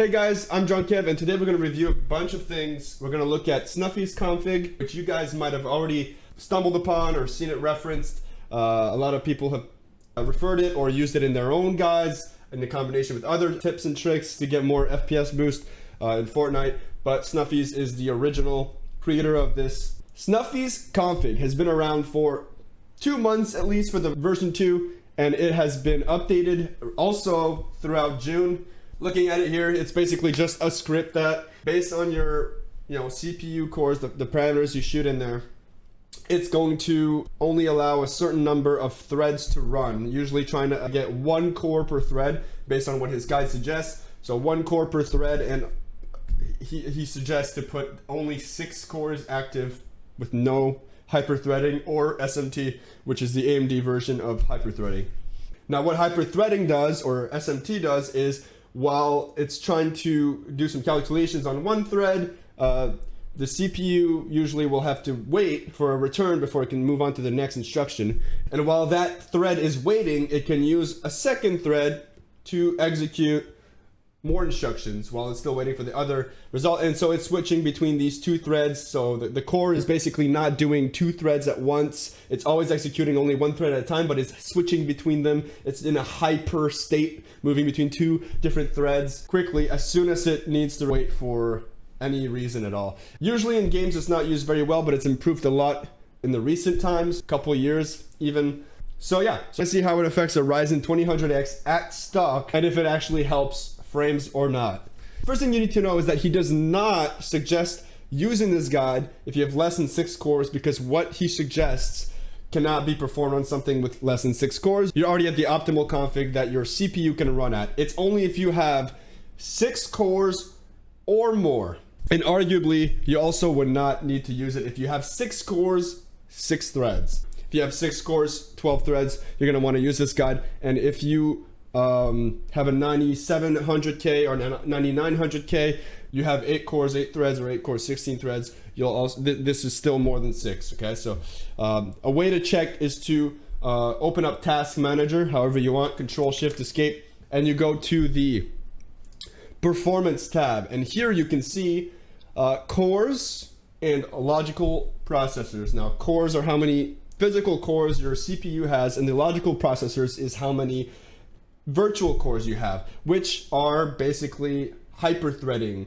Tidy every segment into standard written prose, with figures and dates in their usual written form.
Hey guys, I'm DrunKev, and today we're going to review a bunch of things. We're going to look at Snuffy's config, which you guys might have already stumbled upon or seen it referenced. A lot of people have referred it or used it in their own guides in the combination with other tips and tricks to get more FPS boost in Fortnite. But Snuffy's is the original creator of this. Snuffy's config has been around for 2 months at least for the version 2, and it has been updated also throughout June. Looking at it here, it's basically just a script that, based on your CPU cores, the parameters you shoot in there, it's going to only allow a certain number of threads to run, usually trying to get 1 core per thread based on what his guide suggests. So 1 core per thread, and he suggests to put only 6 cores active with no hyper-threading or SMT, which is the AMD version of hyper-threading. Now what hyper-threading does, or SMT does, is while it's trying to do some calculations on one thread, the CPU usually will have to wait for a return before it can move on to the next instruction. And while that thread is waiting, it can use a second thread to execute more instructions while it's still waiting for the other result. And so it's switching between these 2 threads. So the core is basically not doing 2 threads at once. It's always executing only 1 thread at a time, but it's switching between them. It's in a hyper state, moving between 2 different threads quickly as soon as it needs to wait for any reason at all. Usually in games it's not used very well, but it's improved a lot in the recent times, couple years even. So yeah, so let's see how it affects a Ryzen 2000X at stock and if it actually helps frames or not. First thing you need to know is that he does not suggest using this guide if you have less than 6 cores, because what he suggests cannot be performed on something with less than 6 cores. You're already at the optimal config that your CPU can run at. It's only if you have 6 cores or more. And arguably, you also would not need to use it if you have 6 cores, 6 threads. If you have 6 cores, 12 threads, you're going to want to use this guide. And if you have a 9700K or 9900K, you have 8 cores, 8 threads, or 8 cores, 16 threads. You'll also this is still more than 6. Okay, so a way to check is to open up Task Manager, however you want, Control Shift Escape, and you go to the Performance tab, and here you can see cores and logical processors. Now, cores are how many physical cores your CPU has, and the logical processors is how many virtual cores you have, which are basically hyper-threading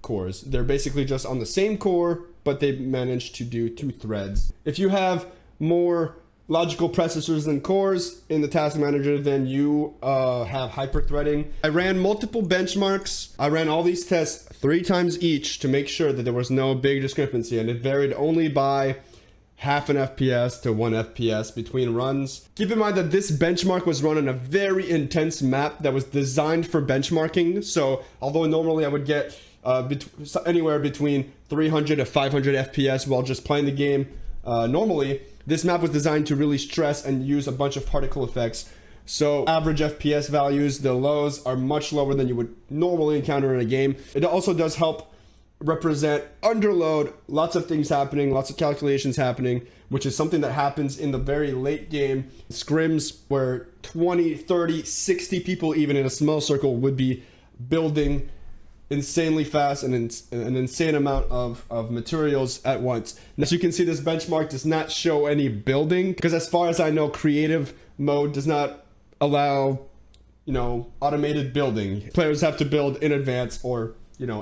cores. They're basically just on the same core, but they manage to do 2 threads. If you have more logical processors than cores in the Task Manager, then you have hyper-threading. I ran multiple benchmarks. I ran all these tests 3 times each to make sure that there was no big discrepancy, and it varied only by half an FPS to 1 FPS between runs. Keep in mind that this benchmark was run on a very intense map that was designed for benchmarking. So although normally I would get anywhere between 300 to 500 FPS while just playing the game normally, this map was designed to really stress and use a bunch of particle effects. So average FPS values, the lows, are much lower than you would normally encounter in a game. It also does help represent underload, lots of things happening, lots of calculations happening, which is something that happens in the very late game scrims where 20, 30, 60 people even in a small circle would be building insanely fast and an insane amount of materials at once. As you can see, this benchmark does not show any building, because as far as I know, creative mode does not allow, automated building. Players have to build in advance or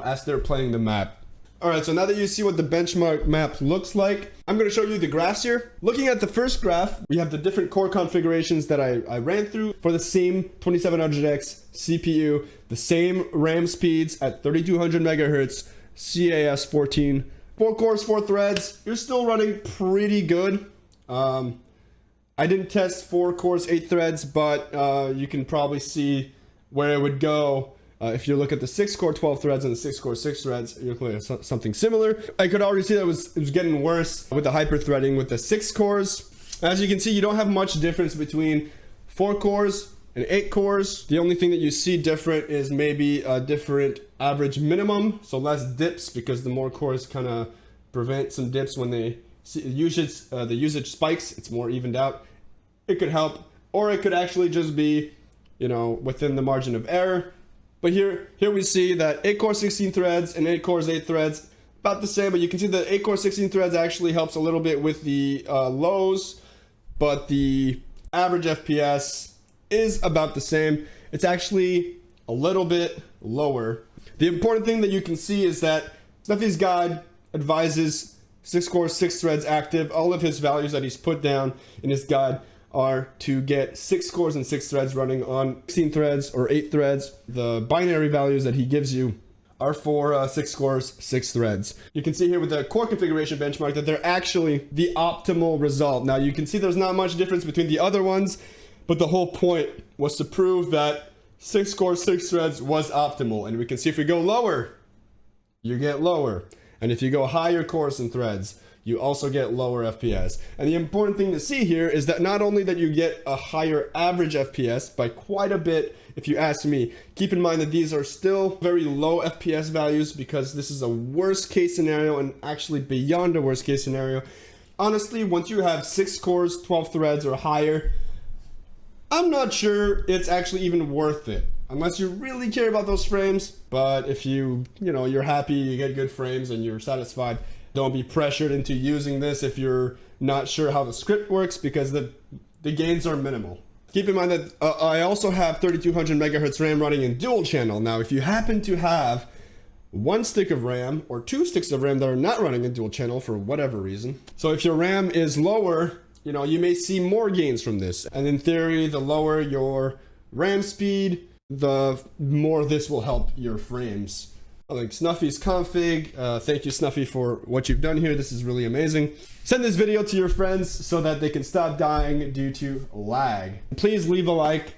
as they're playing the map. Alright, so now that you see what the benchmark map looks like, I'm going to show you the graphs here. Looking at the first graph, we have the different core configurations that I ran through for the same 2700X CPU, the same RAM speeds at 3200 megahertz, CAS 14, 4 cores, 4 threads. You're still running pretty good. I didn't test 4 cores, 8 threads, but you can probably see where it would go. If you look at the 6 core 12 threads and the 6 core 6 threads, you're looking at something similar. I could already see that it was getting worse with the hyper threading with the 6 cores. As you can see, you don't have much difference between 4 cores and 8 cores. The only thing that you see different is maybe a different average minimum, so less dips, because the more cores kind of prevent some dips when they see the usage spikes. It's more evened out. It could help, or it could actually just be, within the margin of error. But here we see that 8 core 16 threads and 8 cores 8 threads, about the same, but you can see that 8 core 16 threads actually helps a little bit with the lows, but the average FPS is about the same. It's actually a little bit lower. The important thing that you can see is that Snuffy's guide advises 6 cores 6 threads active. All of his values that he's put down in his guide are to get 6 cores and 6 threads running on 16 threads or 8 threads. The binary values that he gives you are for 6 cores, 6 threads. You can see here with the core configuration benchmark that they're actually the optimal result. Now you can see there's not much difference between the other ones, but the whole point was to prove that 6 cores, 6 threads was optimal. And we can see if we go lower, you get lower. And if you go higher cores and threads, you also get lower FPS. And the important thing to see here is that not only that you get a higher average FPS by quite a bit, if you ask me. Keep in mind that these are still very low FPS values because this is a worst case scenario and actually beyond a worst case scenario. Honestly, once you have 6 cores, 12 threads or higher, I'm not sure it's actually even worth it. Unless you really care about those frames, but if you're happy, you get good frames and you're satisfied, don't be pressured into using this if you're not sure how the script works because the gains are minimal. Keep in mind that I also have 3200 megahertz RAM running in dual channel. Now, if you happen to have 1 stick of RAM or 2 sticks of RAM that are not running in dual channel for whatever reason, so if your RAM is lower, you may see more gains from this. And in theory, the lower your RAM speed, the more this will help your frames. Like Snuffy's config. Thank you, Snuffy, for what you've done here. This is really amazing. Send this video to your friends so that they can stop dying due to lag. Please leave a like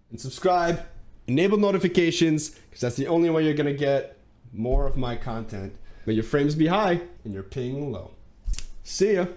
and subscribe. Enable notifications because that's the only way you're gonna get more of my content. May your frames be high and your ping low. See ya.